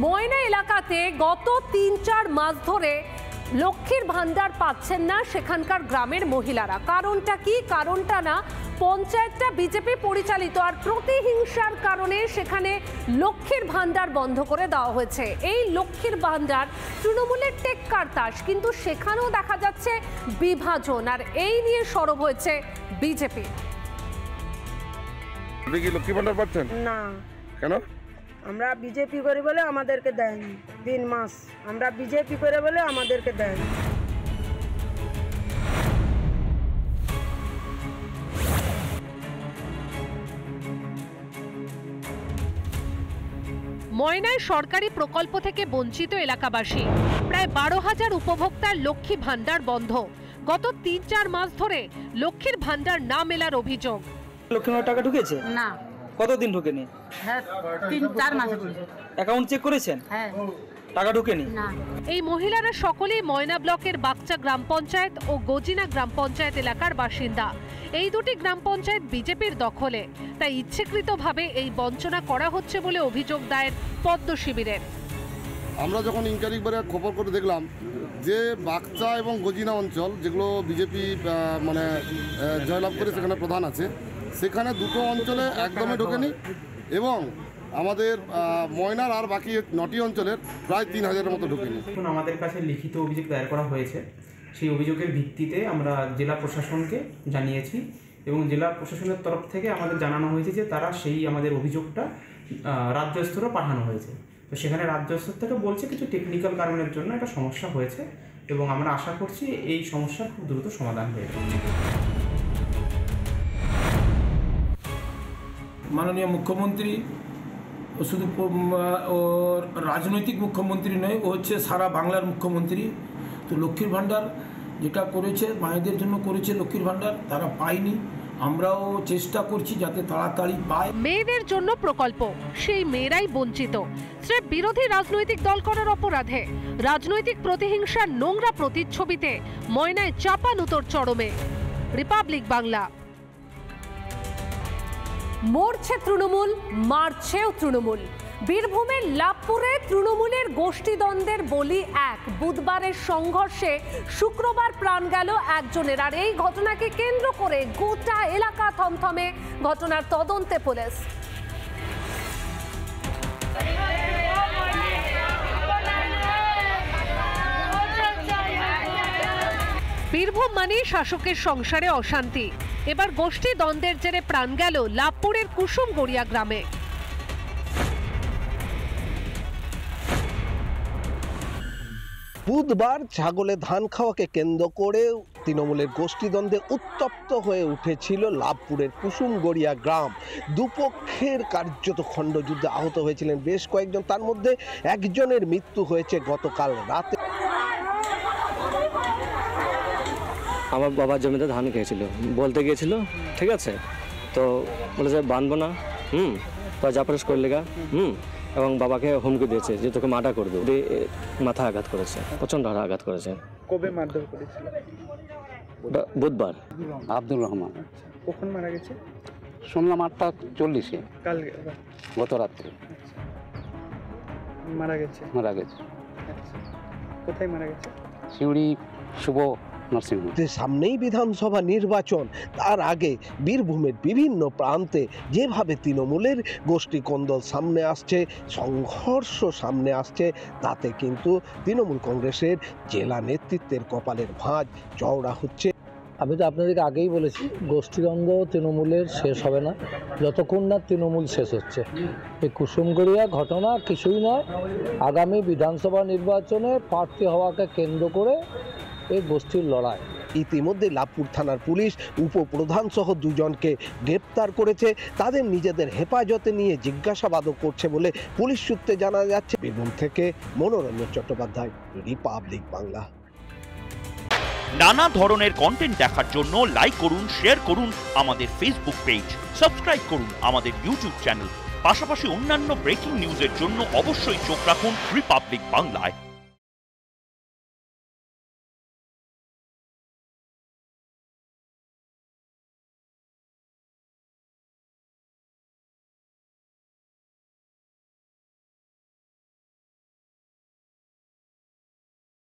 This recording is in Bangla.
ময়না এলাকাতে গত ৩-৪ মাস ধরে লক্ষ্মীর ভান্ডার পাচ্ছেন না সেখানকার গ্রামের মহিলারা। কারণটা কি? কারণটা না, পঞ্চায়েতটা বিজেপি পরিচালিত আর প্রতিহিংসার কারণে সেখানে লক্ষ্মীর ভান্ডার বন্ধ করে দেওয়া হয়েছে। এই লক্ষ্মীর ভান্ডার তৃণমূলের টেক্কার তাস, কিন্তু সেখানেও দেখা যাচ্ছে বিভাজন, আর এই নিয়ে সরব হয়েছে বিজেপি। আপনি কি লক্ষ্মী ভান্ডার পাচ্ছেন না? কেন? আমরা বিজেপি করে বলে আমাদেরকে দেয়নি 3 মাস। আমরা বিজেপি করে বলে আমাদেরকে দেয়নি। ময়নায় সরকারি প্রকল্প থেকে বঞ্চিত এলাকাবাসী। প্রায় 12,000 উপভোক্তার লক্ষ্মী ভান্ডার বন্ধ। গত 3-4 মাস ধরে লক্ষ্মীর ভান্ডার না মেলার অভিযোগ। লক্ষ্মীর ভান্ডার টাকা ঢুকেছে না। কতদিন ঢুকেনি? হ্যাঁ, 3-4 মাস হয়েছে। অ্যাকাউন্ট চেক করেছেন? হ্যাঁ। টাকা ঢুকেনি? না। এই মহিলারা সকলেই ময়না ব্লকের বাগচা গ্রাম পঞ্চায়েত ও গজিনা গ্রাম পঞ্চায়েত এলাকার বাসিন্দা। এই দুটি গ্রাম পঞ্চায়েত বিজেপির দখলে, তাই ইচ্ছাকৃতভাবে এই বঞ্চনা করা হচ্ছে বলে অভিযোগ দায়ের পদ্ম শিবিরের। আমরা যখন ইনকোয়ারিবারে খবর করে দেখলাম যে বাগচা এবং গজিনা অঞ্চল, যেগুলো বিজেপি জয়লাভ করে সেখানে প্রধান আছে, সেখানে দুটো অঞ্চলে একদমই ঢোকেনি এবং আমাদের ময়নার আর বাকি 9টি অঞ্চলের প্রায় 3,000-এর মতো ঢোকেনি। এখন আমাদের কাছে লিখিত অভিযোগ দায়ের করা হয়েছে। সেই অভিযোগের ভিত্তিতে আমরা জেলা প্রশাসনকে জানিয়েছি এবং জেলা প্রশাসনের তরফ থেকে আমাদের জানানো হয়েছে যে তারা সেই আমাদের অভিযোগটা রাজ্য স্তরে পাঠানো হয়েছে। তো সেখানে রাজ্য স্তর থেকে বলছে কিছু টেকনিক্যাল কারণের জন্য একটা সমস্যা হয়েছে এবং আমরা আশা করছি এই সমস্যার খুব দ্রুত সমাধান হয়ে যাবে। মাননীয় মুখ্যমন্ত্রী ও শুধু ও রাজনৈতিক মুখ্যমন্ত্রী নয়, ও হচ্ছে সারা বাংলার মুখ্যমন্ত্রী। তো লক্ষ্মীর ভান্ডার যেটা করেছে, মায়েদের জন্য করেছে লক্ষ্মীর ভান্ডার, তারা পায়নি। আমরাও চেষ্টা করছি যাতে তাড়াতাড়ি পায়। মেয়েদের জন্য প্রকল্প, সেই মেয়েরাই বঞ্চিত। স্রেফ বিরোধী রাজনৈতিক দল করার অপরাধে, রাজনৈতিক প্রতিহিংসার নোংরা প্রতিচ্ছবিতে ময়নায় চাপানুতোর চরমে। রিপাবলিক বাংলা। মরছে তৃণমূল, মারছেও তৃণমূল। বীরভূমের লাভপুরে তৃণমূলের গোষ্ঠীদ্বন্দ্বের বলি এক। বুধবারের সংঘর্ষে শুক্রবার প্রাণ গেল একজনের, আর এই ঘটনাকে কেন্দ্র করে গোটা এলাকা থমথমে। ঘটনার তদন্তে পুলিশ। বীরভূম মানে শাসকের সংসারে অশান্তি। এবার গোষ্ঠী দ্বন্দ্বের জেরে প্রাণ গেল লাভপুরের কুসুমগড়িয়া গ্রামে। বুধবার ছাগলে ধান খাওয়াকে কেন্দ্র করে তৃণমূলের গোষ্ঠীদ্বন্দ্বে উত্তপ্ত হয়ে উঠেছিল লাভপুরের কুসুমগড়িয়া গ্রাম। দুপক্ষের কার্যত খণ্ডযুদ্ধে আহত হয়েছিলেন বেশ কয়েকজন, তার মধ্যে একজনের মৃত্যু হয়েছে গতকাল রাতে। আমার বাবার জমিতে ধান খেয়েছিল, বলতে গিয়েছিল, ঠিক আছে, তো বলেছে বাঁধবো না, তো জাপারেস করলে গা, এবং বাবাকে হুমকি দিয়েছে যে তোকে মার্ডার করবে। মাথা আঘাত করেছে, প্রচণ্ড আঘাত করেছে। কবে মারধর করেছিল? বুধবার। আব্দুর রহমান। কখন মারা গেছে? শুনলাম 8:40-এ, কাল গত রাত্রে মারা গেছে। কোথায় মারা গেছে? শিউড়ি শুভ সামনেই বিধানসভা নির্বাচন, তার আগে বীরভূমের বিভিন্ন প্রান্তে যেভাবে তৃণমূলের গোষ্ঠী কোন্দল সামনে আসছে, সংঘর্ষ সামনে আসছে, তাতে কিন্তু তৃণমূল কংগ্রেসের জেলা নেতৃত্বের কপালের ভাঁজ চওড়া হচ্ছে। আমি তো আপনাদেরকে আগেই বলেছি, গোষ্ঠীদ্বন্দ্ব তৃণমূলের শেষ হবে না যতক্ষণ না তৃণমূল শেষ হচ্ছে। এই কুসুমগড়িয়া ঘটনা কিছুই নয়, আগামী বিধানসভা নির্বাচনে প্রার্থী হওয়াকে কেন্দ্র করে এই গোষ্ঠীর লড়াই। ইতিমধ্যে লাভপুর থানার পুলিশ উপপ্রধান সহ 2জনকে গ্রেপ্তার করেছে। তাদের নিজেদের হেফাজতে নিয়ে জিজ্ঞাসাবাদও করছে বলে পুলিশ সূত্রে জানা যাচ্ছে। বীরভূম থেকে মনোরঞ্জন চট্টোপাধ্যায়, রিপাবলিক বাংলা। নানা ধরনের কন্টেন্ট দেখার জন্য লাইক করুন, শেয়ার করুন আমাদের ফেসবুক পেজ, সাবস্ক্রাইব করুন আমাদের ইউটিউব চ্যানেল। পাশাপাশি অন্যান্য ব্রেকিং নিউজের জন্য অবশ্যই চোখ রাখুন রিপাবলিক বাংলায়।